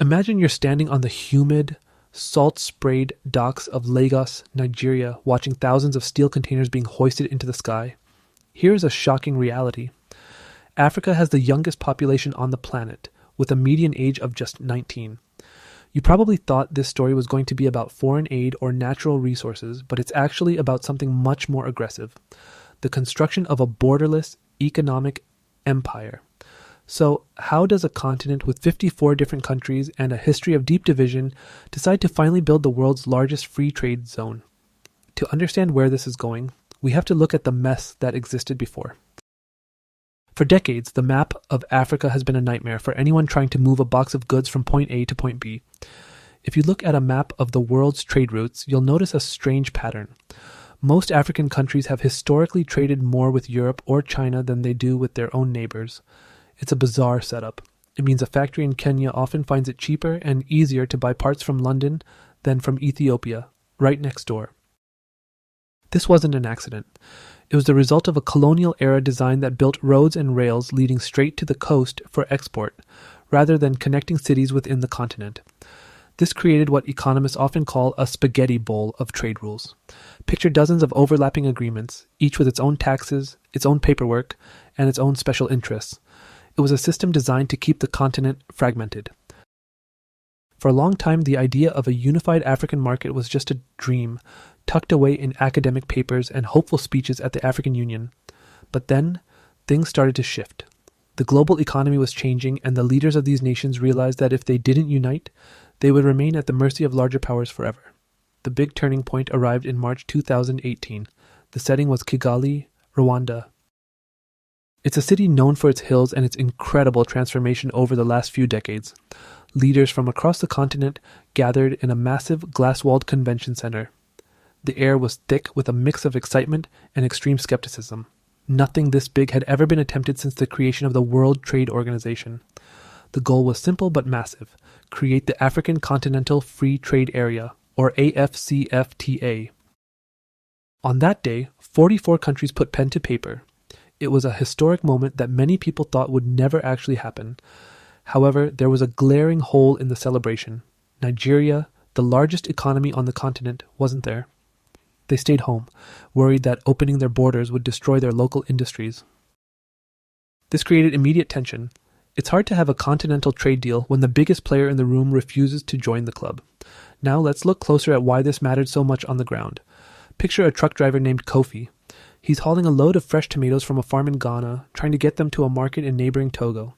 Imagine you're standing on the humid, salt-sprayed docks of Lagos, Nigeria, watching thousands of steel containers being hoisted into the sky. Here's a shocking reality. Africa has the youngest population on the planet, with a median age of just 19. You probably thought this story was going to be about foreign aid or natural resources, but it's actually about something much more aggressive: the construction of a borderless economic empire. So, how does a continent with 54 different countries and a history of deep division decide to finally build the world's largest free trade zone? To understand where this is going, we have to look at the mess that existed before. For decades, the map of Africa has been a nightmare for anyone trying to move a box of goods from point A to point B. If you look at a map of the world's trade routes, you'll notice a strange pattern. Most African countries have historically traded more with Europe or China than they do with their own neighbors. It's a bizarre setup. It means a factory in Kenya often finds it cheaper and easier to buy parts from London than from Ethiopia, right next door. This wasn't an accident. It was the result of a colonial-era design that built roads and rails leading straight to the coast for export, rather than connecting cities within the continent. This created what economists often call a spaghetti bowl of trade rules. Picture dozens of overlapping agreements, each with its own taxes, its own paperwork, and its own special interests. It was a system designed to keep the continent fragmented. For a long time, the idea of a unified African market was just a dream, tucked away in academic papers and hopeful speeches at the African Union. But then, things started to shift. The global economy was changing, and the leaders of these nations realized that if they didn't unite, they would remain at the mercy of larger powers forever. The big turning point arrived in March 2018. The setting was Kigali, Rwanda. It's a city known for its hills and its incredible transformation over the last few decades. Leaders from across the continent gathered in a massive glass-walled convention center. The air was thick with a mix of excitement and extreme skepticism. Nothing this big had ever been attempted since the creation of the World Trade Organization. The goal was simple but massive: create the African Continental Free Trade Area, or AfCFTA. On that day, 44 countries put pen to paper. It was a historic moment that many people thought would never actually happen. However, there was a glaring hole in the celebration. Nigeria, the largest economy on the continent, wasn't there. They stayed home, worried that opening their borders would destroy their local industries. This created immediate tension. It's hard to have a continental trade deal when the biggest player in the room refuses to join the club. Now let's look closer at why this mattered so much on the ground. Picture a truck driver named Kofi. He's hauling a load of fresh tomatoes from a farm in Ghana, trying to get them to a market in neighboring Togo.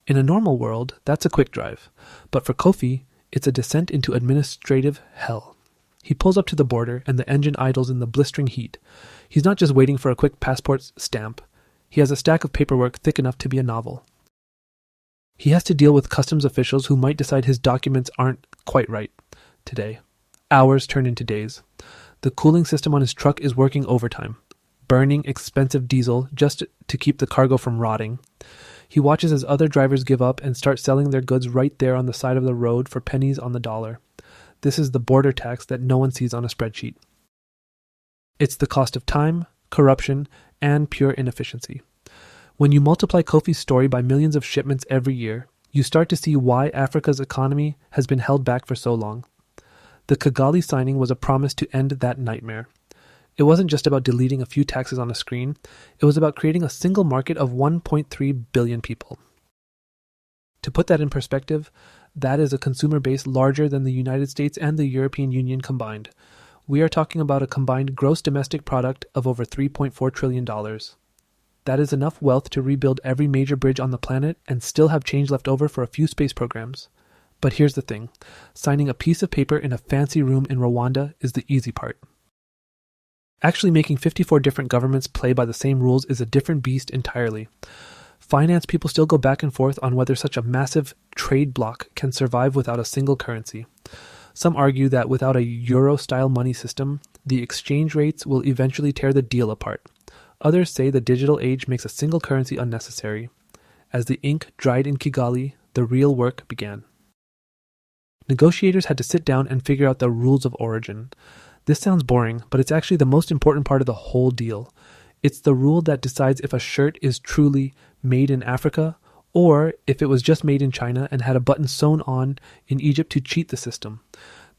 In a normal world, that's a quick drive. But for Kofi, it's a descent into administrative hell. He pulls up to the border, and the engine idles in the blistering heat. He's not just waiting for a quick passport stamp. He has a stack of paperwork thick enough to be a novel. He has to deal with customs officials who might decide his documents aren't quite right today. Hours turn into days. The cooling system on his truck is working overtime, burning expensive diesel just to keep the cargo from rotting. He watches as other drivers give up and start selling their goods right there on the side of the road for pennies on the dollar. This is the border tax that no one sees on a spreadsheet. It's the cost of time, corruption, and pure inefficiency. When you multiply Kofi's story by millions of shipments every year, you start to see why Africa's economy has been held back for so long. The Kigali signing was a promise to end that nightmare. It wasn't just about deleting a few taxes on a screen. It was about creating a single market of 1.3 billion people. To put that in perspective, that is a consumer base larger than the United States and the European Union combined. We are talking about a combined gross domestic product of over $3.4 trillion. That is enough wealth to rebuild every major bridge on the planet and still have change left over for a few space programs. But here's the thing. Signing a piece of paper in a fancy room in Rwanda is the easy part. Actually making 54 different governments play by the same rules is a different beast entirely. Finance people still go back and forth on whether such a massive trade bloc can survive without a single currency. Some argue that without a euro-style money system, the exchange rates will eventually tear the deal apart. Others say the digital age makes a single currency unnecessary. As the ink dried in Kigali, the real work began. Negotiators had to sit down and figure out the rules of origin. This sounds boring, but it's actually the most important part of the whole deal. It's the rule that decides if a shirt is truly made in Africa or if it was just made in China and had a button sewn on in Egypt to cheat the system.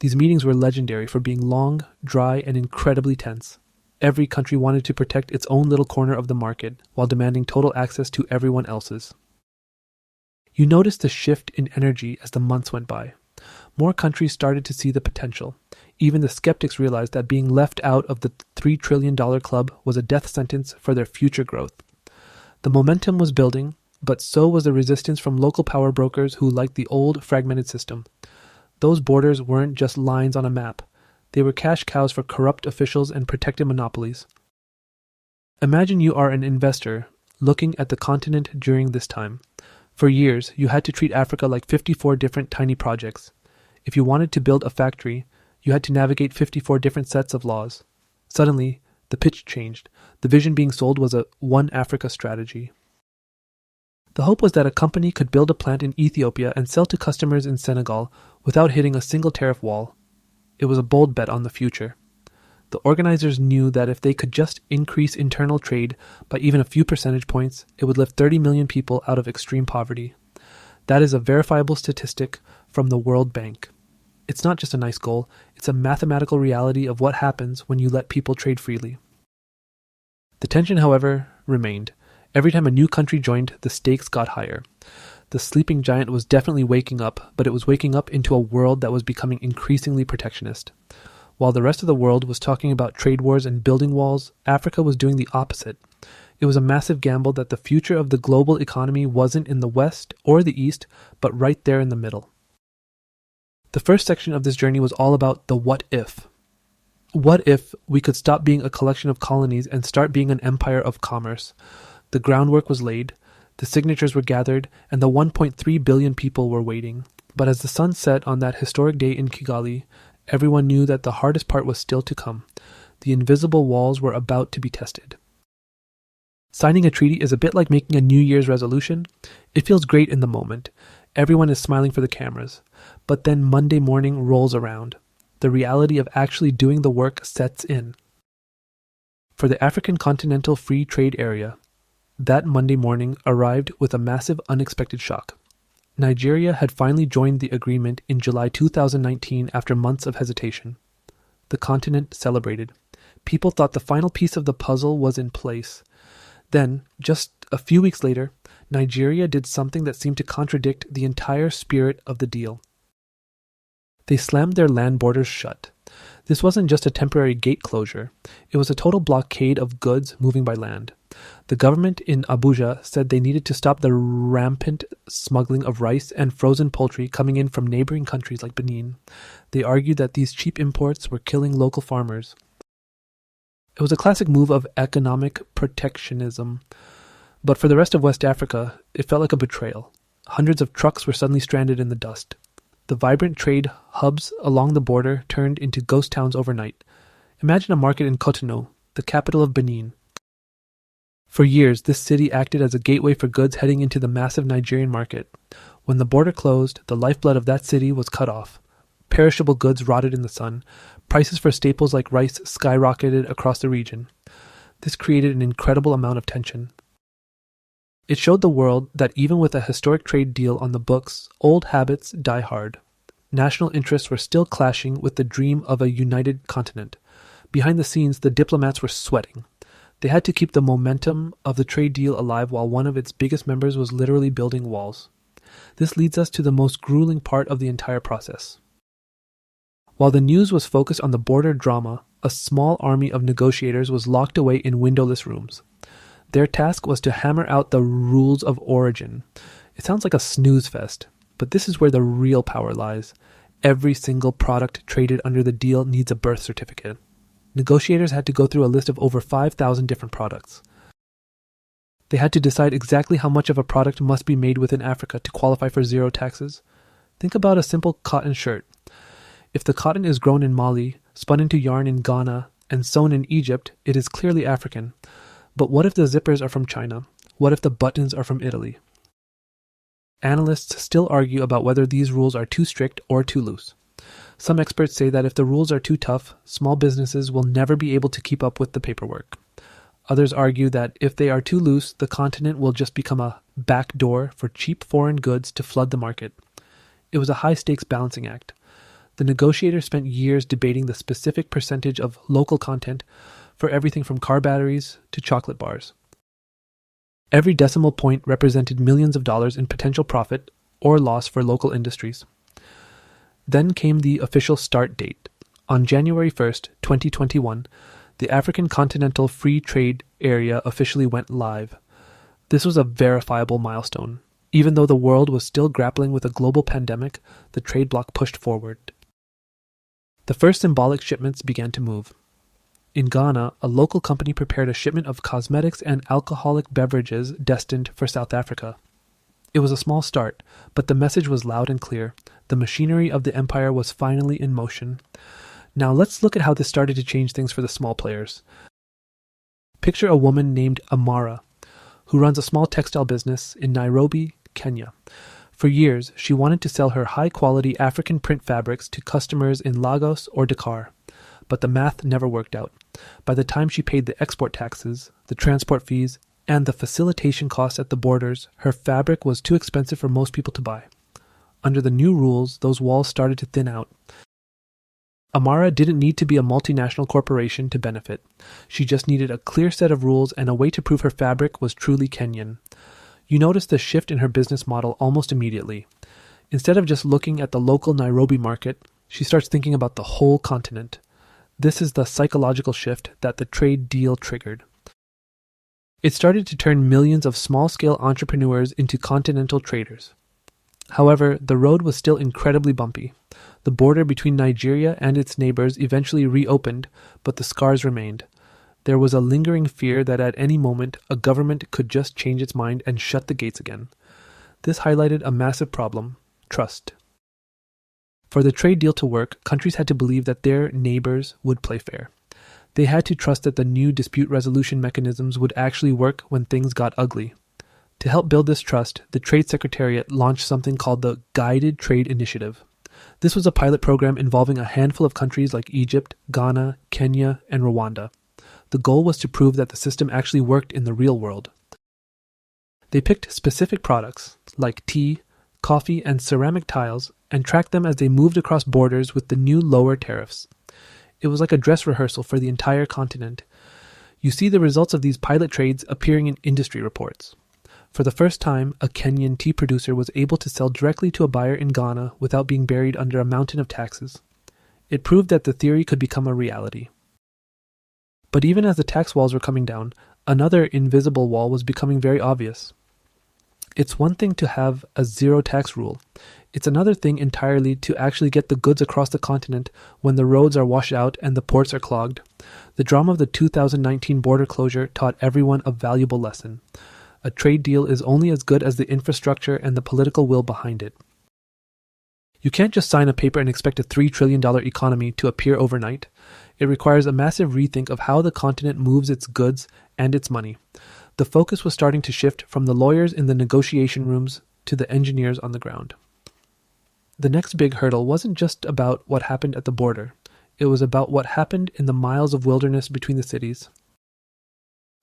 These meetings were legendary for being long, dry, and incredibly tense. Every country wanted to protect its own little corner of the market while demanding total access to everyone else's. You noticed the shift in energy as the months went by. More countries started to see the potential. Even the skeptics realized that being left out of the $3 trillion club was a death sentence for their future growth. The momentum was building, but so was the resistance from local power brokers who liked the old, fragmented system. Those borders weren't just lines on a map. They were cash cows for corrupt officials and protected monopolies. Imagine you are an investor looking at the continent during this time. For years, you had to treat Africa like 54 different tiny projects. If you wanted to build a factory, you had to navigate 54 different sets of laws. Suddenly, the pitch changed. The vision being sold was a One Africa strategy. The hope was that a company could build a plant in Ethiopia and sell to customers in Senegal without hitting a single tariff wall. It was a bold bet on the future. The organizers knew that if they could just increase internal trade by even a few percentage points, it would lift 30 million people out of extreme poverty. That is a verifiable statistic from the World Bank. It's not just a nice goal, it's a mathematical reality of what happens when you let people trade freely. The tension, however, remained. Every time a new country joined, the stakes got higher. The sleeping giant was definitely waking up, but it was waking up into a world that was becoming increasingly protectionist. While the rest of the world was talking about trade wars and building walls, Africa was doing the opposite. It was a massive gamble that the future of the global economy wasn't in the West or the East, but right there in the middle. The first section of this journey was all about the what if. What if we could stop being a collection of colonies and start being an empire of commerce? The groundwork was laid, the signatures were gathered, and the 1.3 billion people were waiting. But as the sun set on that historic day in Kigali, everyone knew that the hardest part was still to come. The invisible walls were about to be tested. Signing a treaty is a bit like making a New Year's resolution. It feels great in the moment. Everyone is smiling for the cameras. But then Monday morning rolls around. The reality of actually doing the work sets in. For the African Continental Free Trade Area, that Monday morning arrived with a massive unexpected shock. Nigeria had finally joined the agreement in July 2019 after months of hesitation. The continent celebrated. People thought the final piece of the puzzle was in place. Then, just a few weeks later, Nigeria did something that seemed to contradict the entire spirit of the deal. They slammed their land borders shut. This wasn't just a temporary gate closure. It was a total blockade of goods moving by land. The government in Abuja said they needed to stop the rampant smuggling of rice and frozen poultry coming in from neighboring countries like Benin. They argued that these cheap imports were killing local farmers. It was a classic move of economic protectionism. But for the rest of West Africa, it felt like a betrayal. Hundreds of trucks were suddenly stranded in the dust. The vibrant trade hubs along the border turned into ghost towns overnight. Imagine a market in Cotonou, the capital of Benin. For years, this city acted as a gateway for goods heading into the massive Nigerian market. When the border closed, the lifeblood of that city was cut off. Perishable goods rotted in the sun. Prices for staples like rice skyrocketed across the region. This created an incredible amount of tension. It showed the world that even with a historic trade deal on the books, old habits die hard. National interests were still clashing with the dream of a united continent. Behind the scenes, the diplomats were sweating. They had to keep the momentum of the trade deal alive while one of its biggest members was literally building walls. This leads us to the most grueling part of the entire process. While the news was focused on the border drama, a small army of negotiators was locked away in windowless rooms. Their task was to hammer out the rules of origin. It sounds like a snooze fest, but this is where the real power lies. Every single product traded under the deal needs a birth certificate. Negotiators had to go through a list of over 5,000 different products. They had to decide exactly how much of a product must be made within Africa to qualify for zero taxes. Think about a simple cotton shirt. If the cotton is grown in Mali, spun into yarn in Ghana, and sewn in Egypt, it is clearly African. But what if the zippers are from China? What if the buttons are from Italy? Analysts still argue about whether these rules are too strict or too loose. Some experts say that if the rules are too tough, small businesses will never be able to keep up with the paperwork. Others argue that if they are too loose, the continent will just become a back door for cheap foreign goods to flood the market. It was a high-stakes balancing act. The negotiators spent years debating the specific percentage of local content for everything from car batteries to chocolate bars. Every decimal point represented millions of dollars in potential profit or loss for local industries. Then came the official start date. On January 1st, 2021, the African Continental Free Trade Area officially went live. This was a verifiable milestone. Even though the world was still grappling with a global pandemic, the trade bloc pushed forward. The first symbolic shipments began to move. In Ghana, a local company prepared a shipment of cosmetics and alcoholic beverages destined for South Africa. It was a small start, but the message was loud and clear. The machinery of the empire was finally in motion. Now let's look at how this started to change things for the small players. Picture a woman named Amara, who runs a small textile business in Nairobi, Kenya. For years, she wanted to sell her high-quality African print fabrics to customers in Lagos or Dakar, but the math never worked out. By the time she paid the export taxes, the transport fees, and the facilitation costs at the borders, her fabric was too expensive for most people to buy. Under the new rules, those walls started to thin out. Amara didn't need to be a multinational corporation to benefit. She just needed a clear set of rules and a way to prove her fabric was truly Kenyan. You notice the shift in her business model almost immediately. Instead of just looking at the local Nairobi market, she starts thinking about the whole continent. This is the psychological shift that the trade deal triggered. It started to turn millions of small-scale entrepreneurs into continental traders. However, the road was still incredibly bumpy. The border between Nigeria and its neighbors eventually reopened, but the scars remained. There was a lingering fear that at any moment a government could just change its mind and shut the gates again. This highlighted a massive problem: trust. For the trade deal to work, countries had to believe that their neighbors would play fair. They had to trust that the new dispute resolution mechanisms would actually work when things got ugly. To help build this trust, the Trade Secretariat launched something called the Guided Trade Initiative. This was a pilot program involving a handful of countries like Egypt, Ghana, Kenya, and Rwanda. The goal was to prove that the system actually worked in the real world. They picked specific products, like tea, coffee, and ceramic tiles, and tracked them as they moved across borders with the new lower tariffs. It was like a dress rehearsal for the entire continent. You see the results of these pilot trades appearing in industry reports. For the first time, a Kenyan tea producer was able to sell directly to a buyer in Ghana without being buried under a mountain of taxes. It proved that the theory could become a reality. But even as the tax walls were coming down, another invisible wall was becoming very obvious. It's one thing to have a zero tax rule. It's another thing entirely to actually get the goods across the continent when the roads are washed out and the ports are clogged. The drama of the 2019 border closure taught everyone a valuable lesson. A trade deal is only as good as the infrastructure and the political will behind it. You can't just sign a paper and expect a $3 trillion economy to appear overnight. It requires a massive rethink of how the continent moves its goods and its money. The focus was starting to shift from the lawyers in the negotiation rooms to the engineers on the ground. The next big hurdle wasn't just about what happened at the border. It was about what happened in the miles of wilderness between the cities.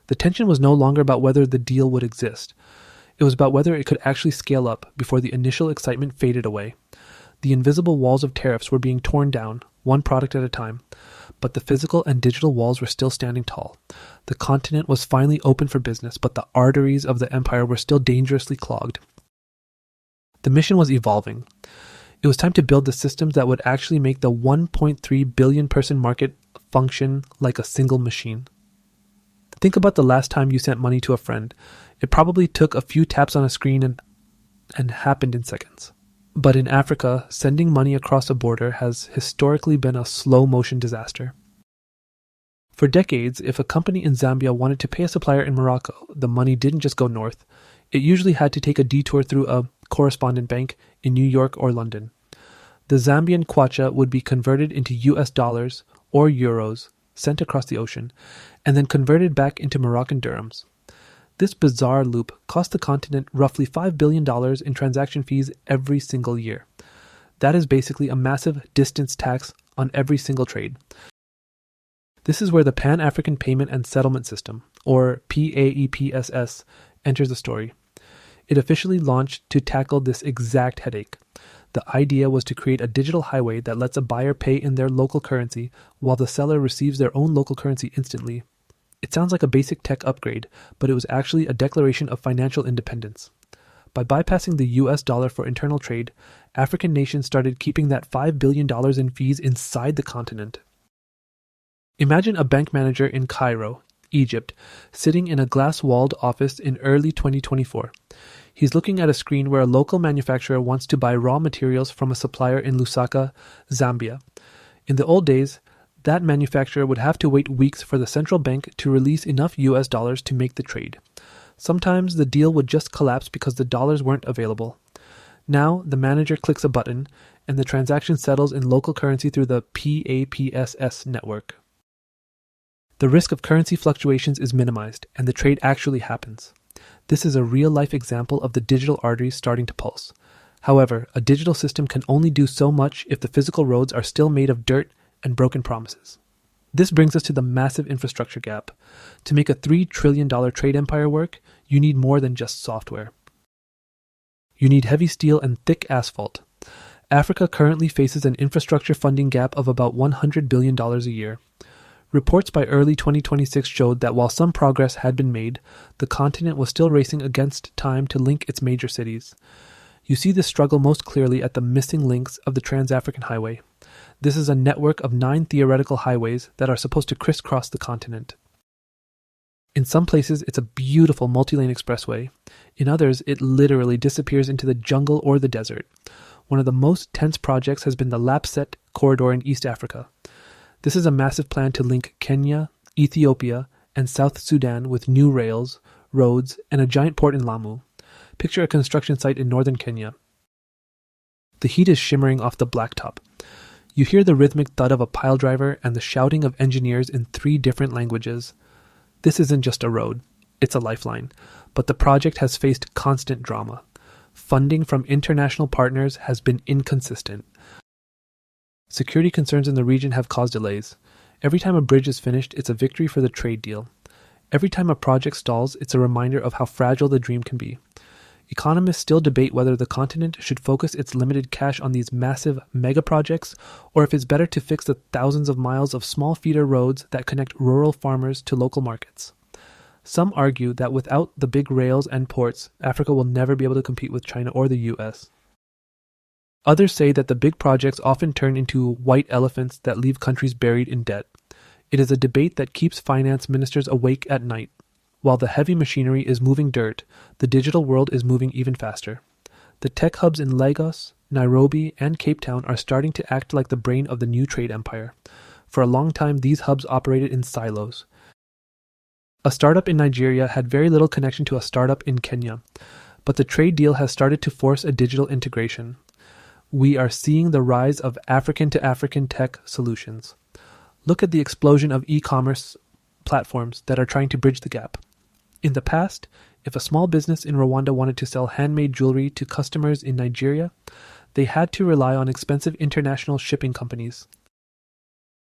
The tension was no longer about whether the deal would exist. It was about whether it could actually scale up before the initial excitement faded away. The invisible walls of tariffs were being torn down, one product at a time, but the physical and digital walls were still standing tall. The continent was finally open for business, but the arteries of the empire were still dangerously clogged. The mission was evolving. It was time to build the systems that would actually make the 1.3 billion person market function like a single machine. Think about the last time you sent money to a friend. It probably took a few taps on a screen and happened in seconds. But in Africa, sending money across a border has historically been a slow-motion disaster. For decades, if a company in Zambia wanted to pay a supplier in Morocco, the money didn't just go north. It usually had to take a detour through a correspondent bank in New York or London. The Zambian kwacha would be converted into US dollars or euros, sent across the ocean, and then converted back into Moroccan dirhams. This bizarre loop cost the continent roughly $5 billion in transaction fees every single year. That is basically a massive distance tax on every single trade. This is where the Pan-African Payment and Settlement System, or PAPSS, enters the story. It officially launched to tackle this exact headache. The idea was to create a digital highway that lets a buyer pay in their local currency while the seller receives their own local currency instantly. It sounds like a basic tech upgrade, but it was actually a declaration of financial independence. By bypassing the US dollar for internal trade, African nations started keeping that $5 billion in fees inside the continent. Imagine a bank manager in Cairo, Egypt, sitting in a glass-walled office in early 2024. He's looking at a screen where a local manufacturer wants to buy raw materials from a supplier in Lusaka, Zambia. In the old days, that manufacturer would have to wait weeks for the central bank to release enough US dollars to make the trade. Sometimes the deal would just collapse because the dollars weren't available. Now, the manager clicks a button, and the transaction settles in local currency through the PAPSS network. The risk of currency fluctuations is minimized, and the trade actually happens. This is a real-life example of the digital arteries starting to pulse. However, a digital system can only do so much if the physical roads are still made of dirt and broken promises. This brings us to the massive infrastructure gap. To make a $3 trillion trade empire work, you need more than just software. You need heavy steel and thick asphalt. Africa currently faces an infrastructure funding gap of about $100 billion a year. Reports by early 2026 showed that while some progress had been made, the continent was still racing against time to link its major cities. You see this struggle most clearly at the missing links of the Trans-African Highway. This is a network of 9 theoretical highways that are supposed to crisscross the continent. In some places, it's a beautiful multi-lane expressway. In others, it literally disappears into the jungle or the desert. One of the most tense projects has been the LAPSSET corridor in East Africa. This is a massive plan to link Kenya, Ethiopia, and South Sudan with new rails, roads, and a giant port in Lamu. Picture a construction site in northern Kenya. The heat is shimmering off the blacktop. You hear the rhythmic thud of a pile driver and the shouting of engineers in 3 different languages. This isn't just a road, it's a lifeline. But the project has faced constant drama. Funding from international partners has been inconsistent. Security concerns in the region have caused delays. Every time a bridge is finished, it's a victory for the trade deal. Every time a project stalls, it's a reminder of how fragile the dream can be. Economists still debate whether the continent should focus its limited cash on these massive mega projects, or if it's better to fix the thousands of miles of small feeder roads that connect rural farmers to local markets. Some argue that without the big rails and ports, Africa will never be able to compete with China or the US. Others say that the big projects often turn into white elephants that leave countries buried in debt. It is a debate that keeps finance ministers awake at night. While the heavy machinery is moving dirt, the digital world is moving even faster. The tech hubs in Lagos, Nairobi, and Cape Town are starting to act like the brain of the new trade empire. For a long time, these hubs operated in silos. A startup in Nigeria had very little connection to a startup in Kenya, but the trade deal has started to force a digital integration. We are seeing the rise of African-to-African tech solutions. Look at the explosion of e-commerce platforms that are trying to bridge the gap. In the past, if a small business in Rwanda wanted to sell handmade jewelry to customers in Nigeria, they had to rely on expensive international shipping companies.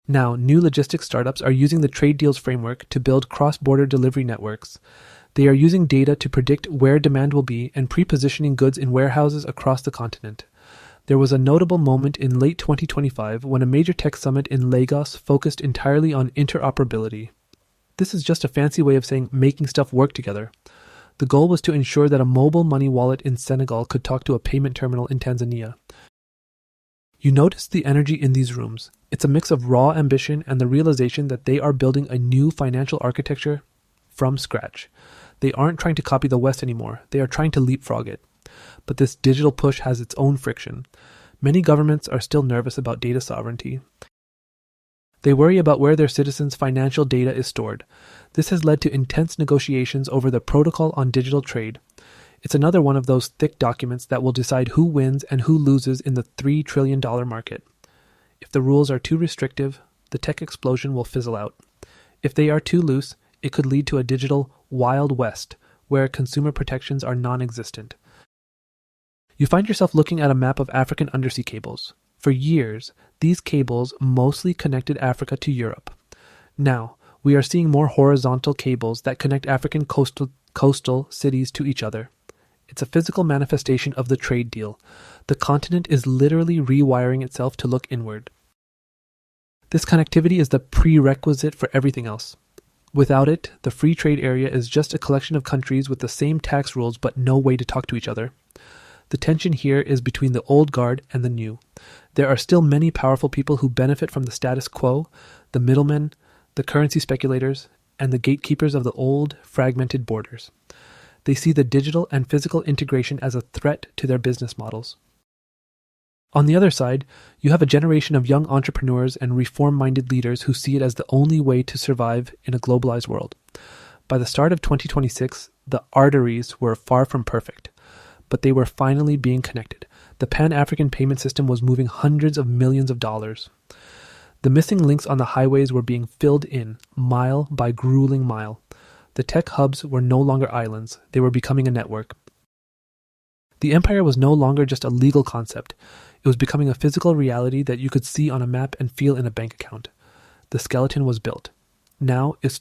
Now, new logistics startups are using the trade deals framework to build cross-border delivery networks. They are using data to predict where demand will be and pre-positioning goods in warehouses across the continent. There was a notable moment in late 2025 when a major tech summit in Lagos focused entirely on interoperability. This is just a fancy way of saying making stuff work together. The goal was to ensure that a mobile money wallet in Senegal could talk to a payment terminal in Tanzania. You notice the energy in these rooms. It's a mix of raw ambition and the realization that they are building a new financial architecture from scratch. They aren't trying to copy the West anymore. They are trying to leapfrog it. But this digital push has its own friction. Many governments are still nervous about data sovereignty. They worry about where their citizens' financial data is stored. This has led to intense negotiations over the Protocol on Digital Trade. It's another one of those thick documents that will decide who wins and who loses in the $3 trillion market. If the rules are too restrictive, the tech explosion will fizzle out. If they are too loose, it could lead to a digital Wild West, where consumer protections are non-existent. You find yourself looking at a map of African undersea cables. For years, these cables mostly connected Africa to Europe. Now, we are seeing more horizontal cables that connect African coastal cities to each other. It's a physical manifestation of the trade deal. The continent is literally rewiring itself to look inward. This connectivity is the prerequisite for everything else. Without it, the free trade area is just a collection of countries with the same tax rules but no way to talk to each other. The tension here is between the old guard and the new. There are still many powerful people who benefit from the status quo, the middlemen, the currency speculators, and the gatekeepers of the old, fragmented borders. They see the digital and physical integration as a threat to their business models. On the other side, you have a generation of young entrepreneurs and reform-minded leaders who see it as the only way to survive in a globalized world. By the start of 2026, the arteries were far from perfect, but they were finally being connected. The Pan-African payment system was moving hundreds of millions of dollars. The missing links on the highways were being filled in, mile by grueling mile. The tech hubs were no longer islands, they were becoming a network. The empire was no longer just a legal concept. It was becoming a physical reality that you could see on a map and feel in a bank account. The skeleton was built. Now it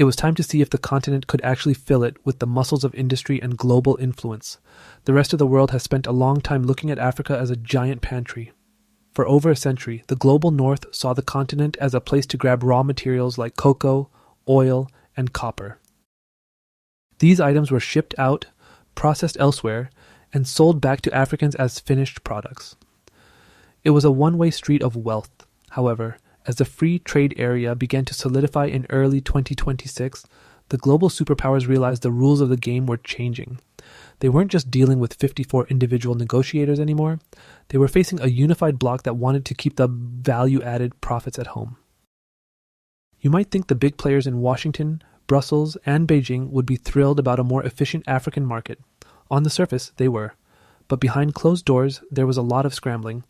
was time to see if the continent could actually fill it with the muscles of industry and global influence. The rest of the world has spent a long time looking at Africa as a giant pantry. For over a century, the global north saw the continent as a place to grab raw materials like cocoa, oil, and copper. These items were shipped out, processed elsewhere, and sold back to Africans as finished products. It was a one-way street of wealth. However, as the free trade area began to solidify in early 2026, the global superpowers realized the rules of the game were changing. They weren't just dealing with 54 individual negotiators anymore. They were facing a unified bloc that wanted to keep the value-added profits at home. You might think the big players in Washington, Brussels, and Beijing would be thrilled about a more efficient African market. On the surface, they were. But behind closed doors, there was a lot of scrambling.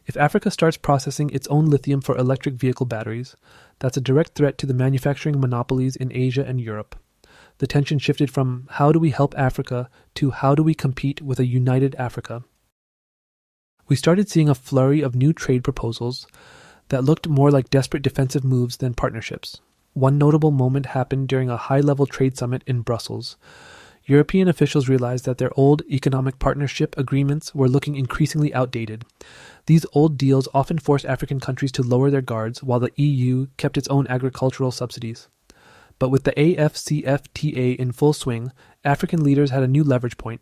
If Africa starts processing its own lithium for electric vehicle batteries, that's a direct threat to the manufacturing monopolies in Asia and Europe. The tension shifted from how do we help Africa to how do we compete with a united Africa. We started seeing a flurry of new trade proposals that looked more like desperate defensive moves than partnerships. One notable moment happened during a high-level trade summit in Brussels. European officials realized that their old economic partnership agreements were looking increasingly outdated. These old deals often forced African countries to lower their guards while the EU kept its own agricultural subsidies. But with the AfCFTA in full swing, African leaders had a new leverage point.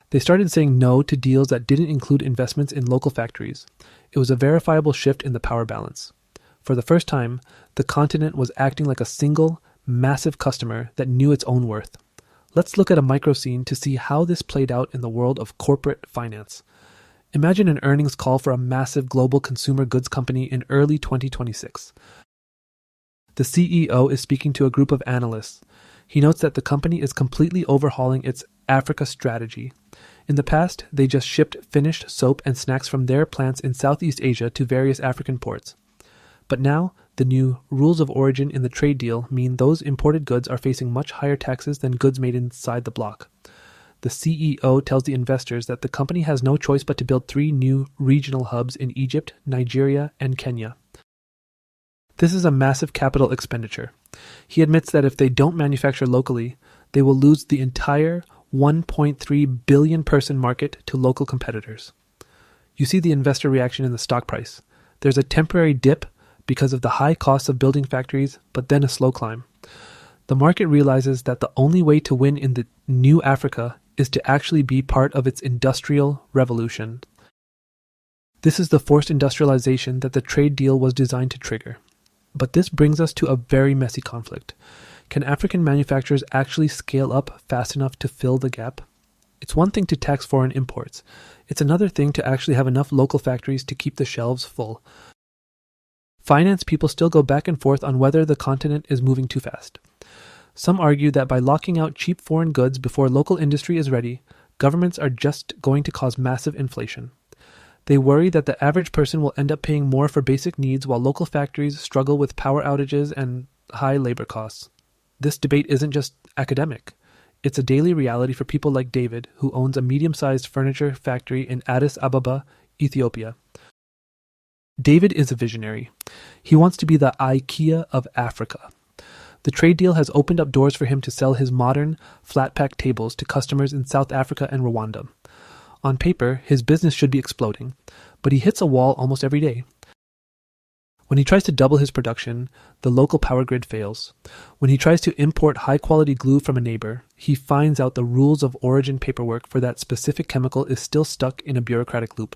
They started saying no to deals that didn't include investments in local factories. It was a verifiable shift in the power balance. For the first time, the continent was acting like a single, massive customer that knew its own worth. Let's look at a micro scene to see how this played out in the world of corporate finance. Imagine an earnings call for a massive global consumer goods company in early 2026. The CEO is speaking to a group of analysts. He notes that the company is completely overhauling its Africa strategy. In the past, they just shipped finished soap and snacks from their plants in Southeast Asia to various African ports. But now, the new rules of origin in the trade deal mean those imported goods are facing much higher taxes than goods made inside the bloc. The CEO tells the investors that the company has no choice but to build 3 new regional hubs in Egypt, Nigeria, and Kenya. This is a massive capital expenditure. He admits that if they don't manufacture locally, they will lose the entire 1.3 billion person market to local competitors. You see the investor reaction in the stock price. There's a temporary dip because of the high costs of building factories, but then a slow climb. The market realizes that the only way to win in the new Africa is to actually be part of its industrial revolution. This is the forced industrialization that the trade deal was designed to trigger. But this brings us to a very messy conflict. Can African manufacturers actually scale up fast enough to fill the gap? It's one thing to tax foreign imports. It's another thing to actually have enough local factories to keep the shelves full. Finance people still go back and forth on whether the continent is moving too fast. Some argue that by locking out cheap foreign goods before local industry is ready, governments are just going to cause massive inflation. They worry that the average person will end up paying more for basic needs while local factories struggle with power outages and high labor costs. This debate isn't just academic. It's a daily reality for people like David, who owns a medium-sized furniture factory in Addis Ababa, Ethiopia. David is a visionary. He wants to be the IKEA of Africa. The trade deal has opened up doors for him to sell his modern, flat-pack tables to customers in South Africa and Rwanda. On paper, his business should be exploding, but he hits a wall almost every day. When he tries to double his production, the local power grid fails. When he tries to import high-quality glue from a neighbor, he finds out the rules of origin paperwork for that specific chemical is still stuck in a bureaucratic loop.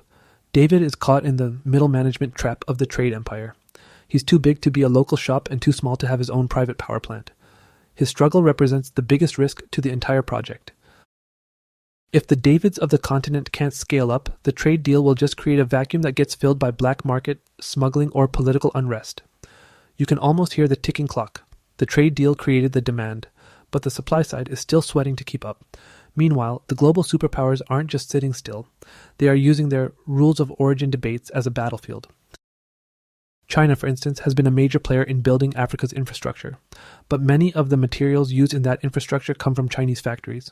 David is caught in the middle management trap of the trade empire. He's too big to be a local shop and too small to have his own private power plant. His struggle represents the biggest risk to the entire project. If the Davids of the continent can't scale up, the trade deal will just create a vacuum that gets filled by black market, smuggling, or political unrest. You can almost hear the ticking clock. The trade deal created the demand, but the supply side is still sweating to keep up. Meanwhile, the global superpowers aren't just sitting still. They are using their rules of origin debates as a battlefield. China, for instance, has been a major player in building Africa's infrastructure, but many of the materials used in that infrastructure come from Chinese factories.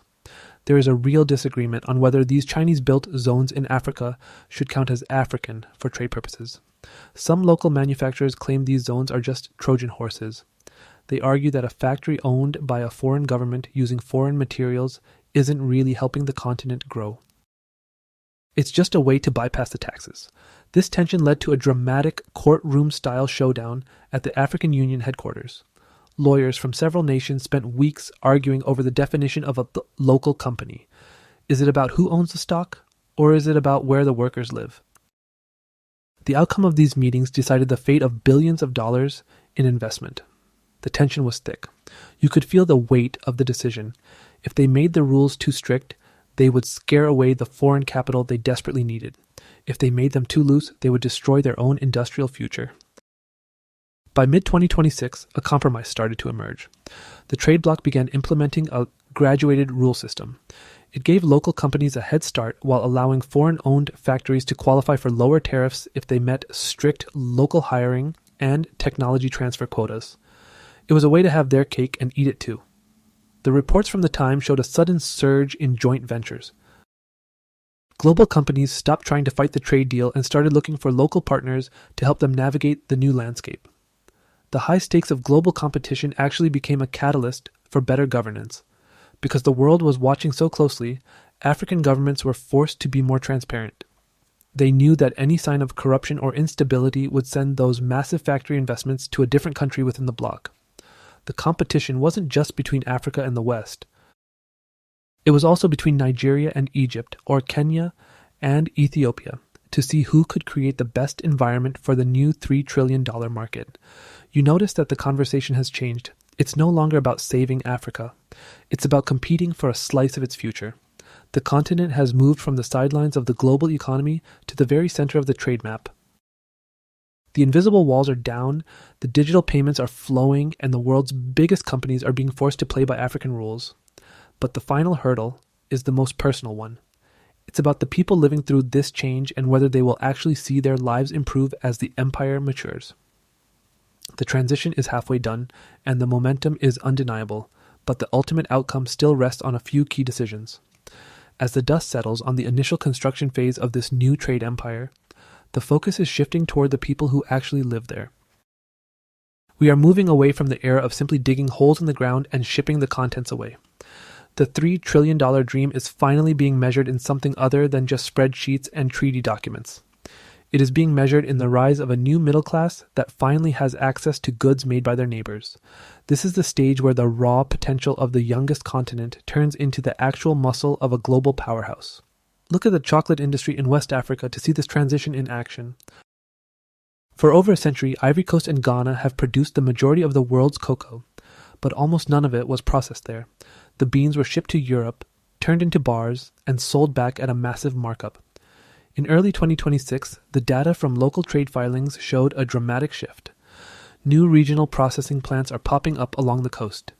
There is a real disagreement on whether these Chinese-built zones in Africa should count as African for trade purposes. Some local manufacturers claim these zones are just Trojan horses. They argue that a factory owned by a foreign government using foreign materials isn't really helping the continent grow. It's just a way to bypass the taxes. This tension led to a dramatic courtroom-style showdown at the African Union headquarters. Lawyers from several nations spent weeks arguing over the definition of a local company. Is it about who owns the stock, or is it about where the workers live? The outcome of these meetings decided the fate of billions of dollars in investment. The tension was thick. You could feel the weight of the decision. If they made the rules too strict, they would scare away the foreign capital they desperately needed. If they made them too loose, they would destroy their own industrial future. By mid-2026, a compromise started to emerge. The trade bloc began implementing a graduated rule system. It gave local companies a head start while allowing foreign-owned factories to qualify for lower tariffs if they met strict local hiring and technology transfer quotas. It was a way to have their cake and eat it too. The reports from the time showed a sudden surge in joint ventures. Global companies stopped trying to fight the trade deal and started looking for local partners to help them navigate the new landscape. The high stakes of global competition actually became a catalyst for better governance. Because the world was watching so closely, African governments were forced to be more transparent. They knew that any sign of corruption or instability would send those massive factory investments to a different country within the bloc. The competition wasn't just between Africa and the West. It was also between Nigeria and Egypt, or Kenya and Ethiopia, to see who could create the best environment for the new $3 trillion market. You notice that the conversation has changed. It's no longer about saving Africa. It's about competing for a slice of its future. The continent has moved from the sidelines of the global economy to the very center of the trade map. The invisible walls are down, the digital payments are flowing, and the world's biggest companies are being forced to play by African rules. But the final hurdle is the most personal one. It's about the people living through this change and whether they will actually see their lives improve as the empire matures. The transition is halfway done, and the momentum is undeniable, but the ultimate outcome still rests on a few key decisions. As the dust settles on the initial construction phase of this new trade empire, the focus is shifting toward the people who actually live there. We are moving away from the era of simply digging holes in the ground and shipping the contents away. The $3 trillion dream is finally being measured in something other than just spreadsheets and treaty documents. It is being measured in the rise of a new middle class that finally has access to goods made by their neighbors. This is the stage where the raw potential of the youngest continent turns into the actual muscle of a global powerhouse. Look at the chocolate industry in West Africa to see this transition in action. For over a century, Ivory Coast and Ghana have produced the majority of the world's cocoa, but almost none of it was processed there. The beans were shipped to Europe, turned into bars, and sold back at a massive markup. In early 2026, the data from local trade filings showed a dramatic shift. New regional processing plants are popping up along the coast.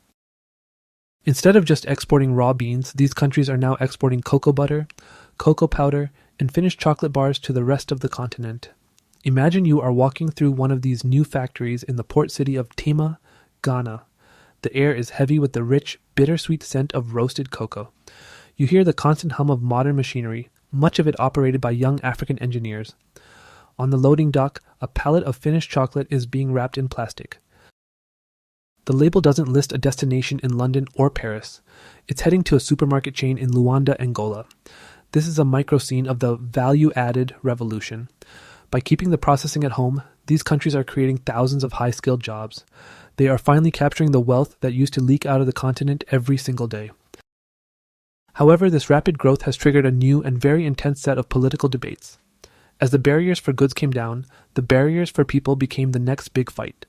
Instead of just exporting raw beans, these countries are now exporting cocoa butter, cocoa powder, and finished chocolate bars to the rest of the continent. Imagine you are walking through one of these new factories in the port city of Tema, Ghana. The air is heavy with the rich, bittersweet scent of roasted cocoa. You hear the constant hum of modern machinery, much of it operated by young African engineers. On the loading dock, a pallet of finished chocolate is being wrapped in plastic. The label doesn't list a destination in London or Paris. It's heading to a supermarket chain in Luanda, Angola. This is a micro scene of the value-added revolution. By keeping the processing at home, these countries are creating thousands of high-skilled jobs. They are finally capturing the wealth that used to leak out of the continent every single day. However, this rapid growth has triggered a new and very intense set of political debates. As the barriers for goods came down, the barriers for people became the next big fight.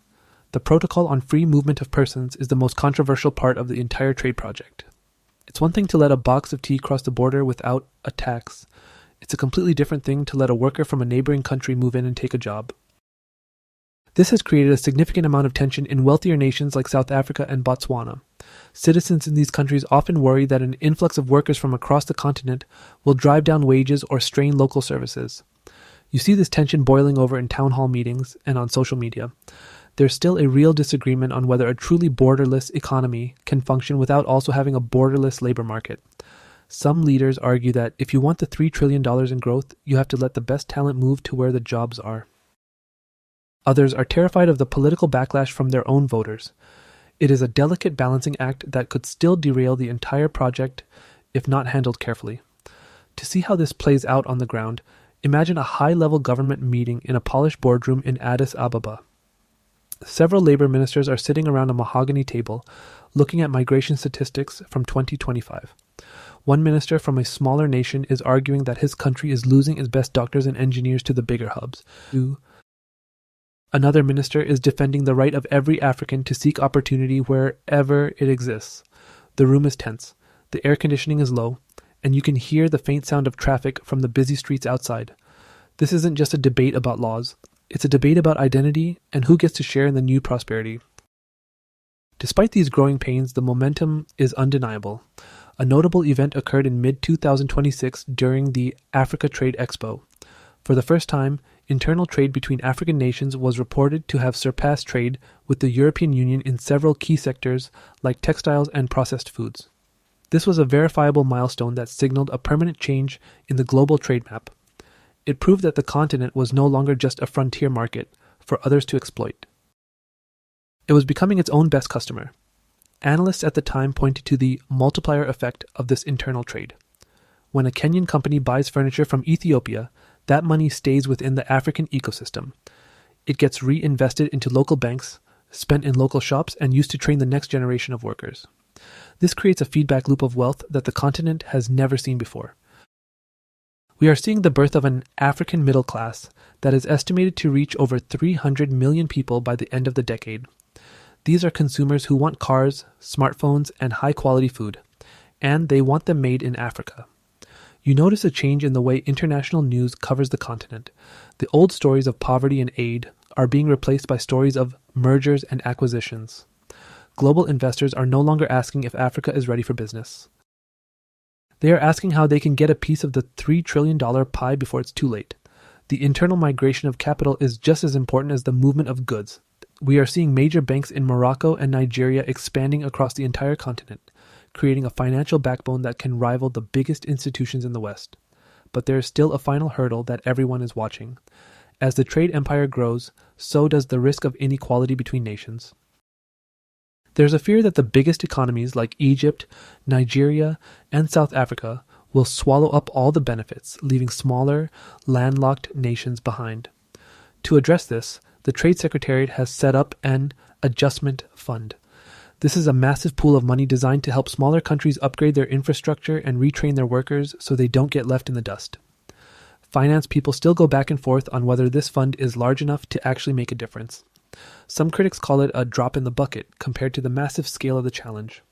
The Protocol on Free Movement of Persons is the most controversial part of the entire trade project. It's one thing to let a box of tea cross the border without a tax. It's a completely different thing to let a worker from a neighboring country move in and take a job. This has created a significant amount of tension in wealthier nations like South Africa and Botswana. Citizens in these countries often worry that an influx of workers from across the continent will drive down wages or strain local services. You see this tension boiling over in town hall meetings and on social media. There's still a real disagreement on whether a truly borderless economy can function without also having a borderless labor market. Some leaders argue that if you want the $3 trillion in growth, you have to let the best talent move to where the jobs are. Others are terrified of the political backlash from their own voters. It is a delicate balancing act that could still derail the entire project if not handled carefully. To see how this plays out on the ground, imagine a high-level government meeting in a polished boardroom in Addis Ababa. Several labor ministers are sitting around a mahogany table, looking at migration statistics from 2025. One minister from a smaller nation is arguing that his country is losing its best doctors and engineers to the bigger hubs. Another minister is defending the right of every African to seek opportunity wherever it exists. The room is tense, the air conditioning is low, and you can hear the faint sound of traffic from the busy streets outside. This isn't just a debate about laws. It's a debate about identity and who gets to share in the new prosperity. Despite these growing pains, the momentum is undeniable. A notable event occurred in mid-2026 during the Africa Trade Expo. For the first time, internal trade between African nations was reported to have surpassed trade with the European Union in several key sectors like textiles and processed foods. This was a verifiable milestone that signaled a permanent change in the global trade map. It proved that the continent was no longer just a frontier market for others to exploit. It was becoming its own best customer. Analysts at the time pointed to the multiplier effect of this internal trade. When a Kenyan company buys furniture from Ethiopia, that money stays within the African ecosystem. It gets reinvested into local banks, spent in local shops, and used to train the next generation of workers. This creates a feedback loop of wealth that the continent has never seen before. We are seeing the birth of an African middle class that is estimated to reach over 300 million people by the end of the decade. These are consumers who want cars, smartphones, and high-quality food, and they want them made in Africa. You notice a change in the way international news covers the continent. The old stories of poverty and aid are being replaced by stories of mergers and acquisitions. Global investors are no longer asking if Africa is ready for business. They are asking how they can get a piece of the $3 trillion pie before it's too late. The internal migration of capital is just as important as the movement of goods. We are seeing major banks in Morocco and Nigeria expanding across the entire continent, creating a financial backbone that can rival the biggest institutions in the West. But there is still a final hurdle that everyone is watching. As the trade empire grows, so does the risk of inequality between nations. There's a fear that the biggest economies like Egypt, Nigeria, and South Africa will swallow up all the benefits, leaving smaller, landlocked nations behind. To address this, the Trade Secretariat has set up an adjustment fund. This is a massive pool of money designed to help smaller countries upgrade their infrastructure and retrain their workers so they don't get left in the dust. Finance people still go back and forth on whether this fund is large enough to actually make a difference. Some critics call it a drop in the bucket compared to the massive scale of the challenge.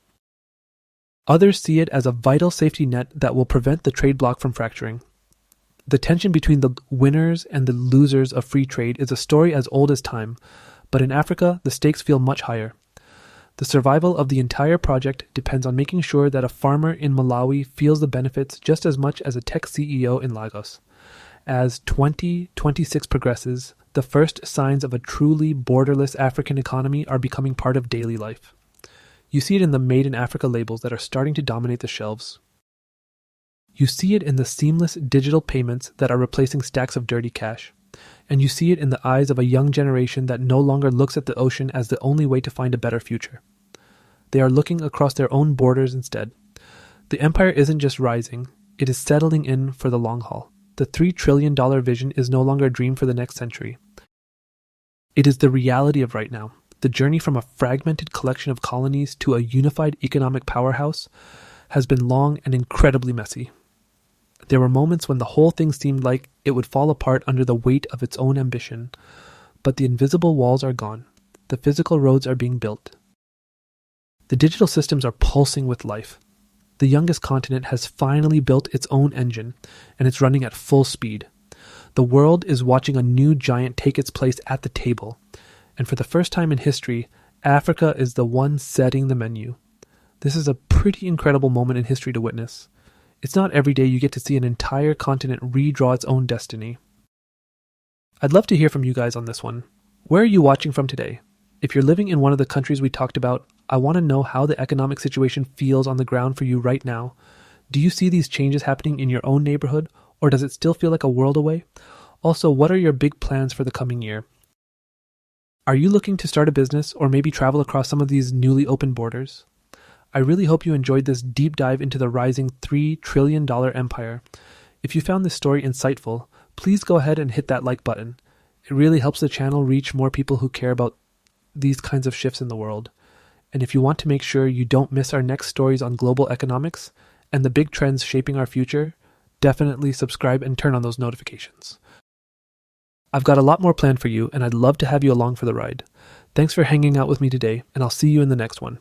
Others see it as a vital safety net that will prevent the trade bloc from fracturing. The tension between the winners and the losers of free trade is a story as old as time, but in Africa, the stakes feel much higher. The survival of the entire project depends on making sure that a farmer in Malawi feels the benefits just as much as a tech CEO in Lagos. As 2026 progresses, the first signs of a truly borderless African economy are becoming part of daily life. You see it in the Made in Africa labels that are starting to dominate the shelves. You see it in the seamless digital payments that are replacing stacks of dirty cash. and you see it in the eyes of a young generation that no longer looks at the ocean as the only way to find a better future. They are looking across their own borders instead. The empire isn't just rising, it is settling in for the long haul. The $3 trillion vision is no longer a dream for the next century. It is the reality of right now. The journey from a fragmented collection of colonies to a unified economic powerhouse has been long and incredibly messy. There were moments when the whole thing seemed like it would fall apart under the weight of its own ambition, but the invisible walls are gone. The physical roads are being built. The digital systems are pulsing with life. The youngest continent has finally built its own engine, and it's running at full speed. The world is watching a new giant take its place at the table, and for the first time in history, Africa is the one setting the menu. This is a pretty incredible moment in history to witness. It's not every day you get to see an entire continent redraw its own destiny. I'd love to hear from you guys on this one. Where are you watching from today? If you're living in one of the countries we talked about, I want to know how the economic situation feels on the ground for you right now. Do you see these changes happening in your own neighborhood, or does it still feel like a world away? Also, what are your big plans for the coming year? Are you looking to start a business or maybe travel across some of these newly opened borders? I really hope you enjoyed this deep dive into the rising $3 trillion empire. If you found this story insightful, please go ahead and hit that like button. It really helps the channel reach more people who care about these kinds of shifts in the world. And if you want to make sure you don't miss our next stories on global economics and the big trends shaping our future, definitely subscribe and turn on those notifications. I've got a lot more planned for you, and I'd love to have you along for the ride. Thanks for hanging out with me today, and I'll see you in the next one.